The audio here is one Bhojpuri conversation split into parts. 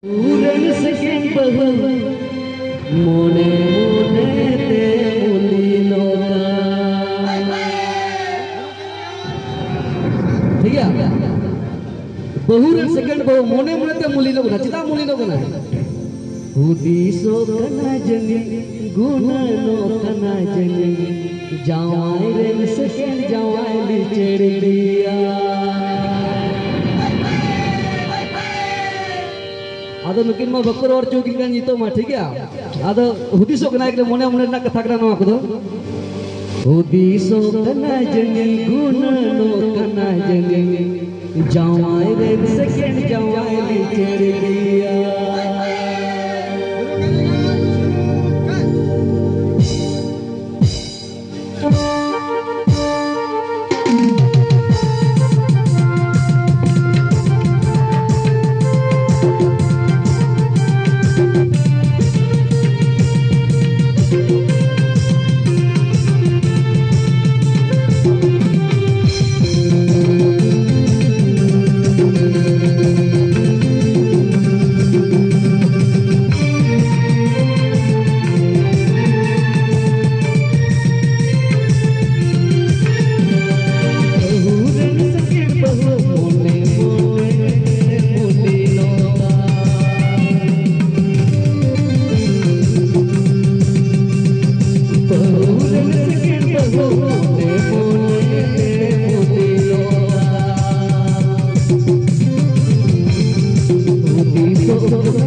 पूरन सके बहु मोने मोने ते मुलीनो ठीक है बहुरन सेकंड बहु मोने मोने ते मुलीनो कना चिता मुलीनो कना हुदीसो कना जनी गुणनो कना जनी जावाई रे सेकंड जावाई ली चढ़ दिया आदो नुकिन मा बकर और चौकिन का नितो मा ठीक है आदो हुदीसो कना एक मोने मोने ना कथा करा नवा को हुदीसो कना जनी गुणनो कना जनी जावाई रे सेकंड जावाई ली चढ़ दिया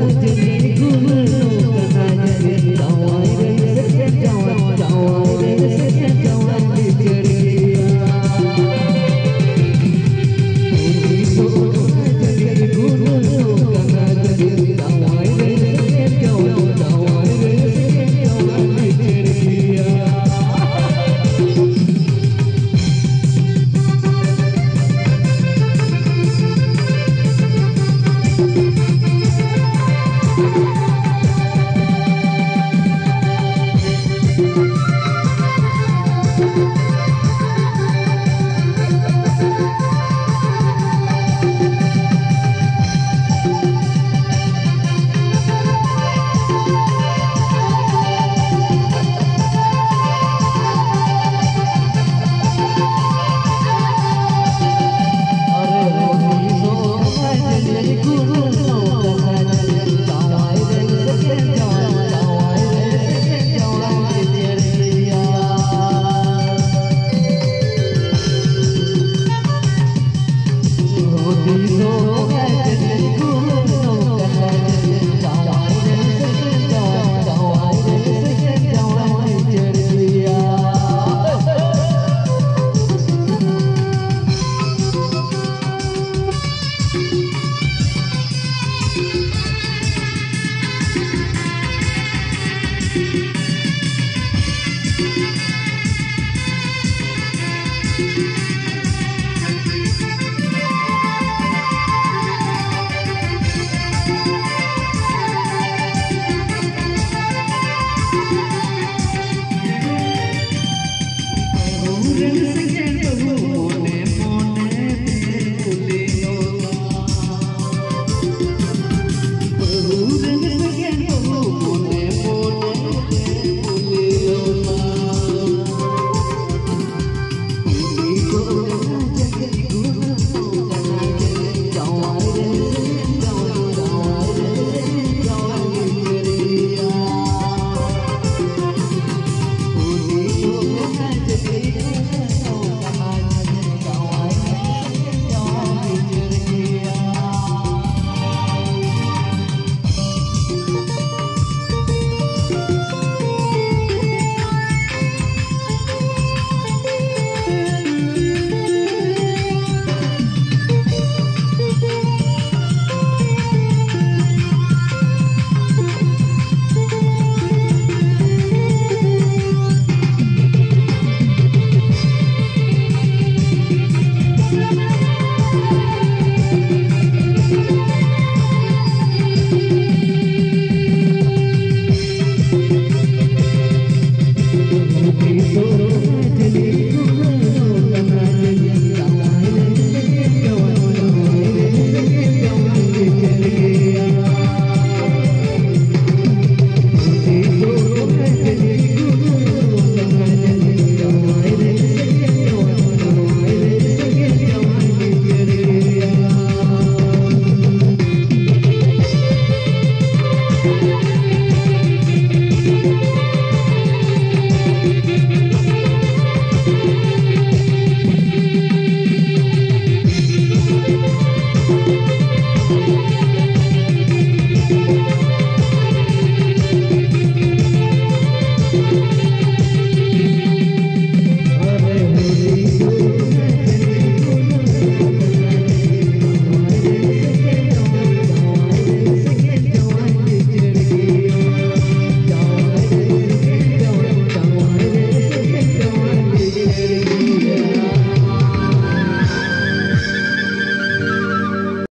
Oh,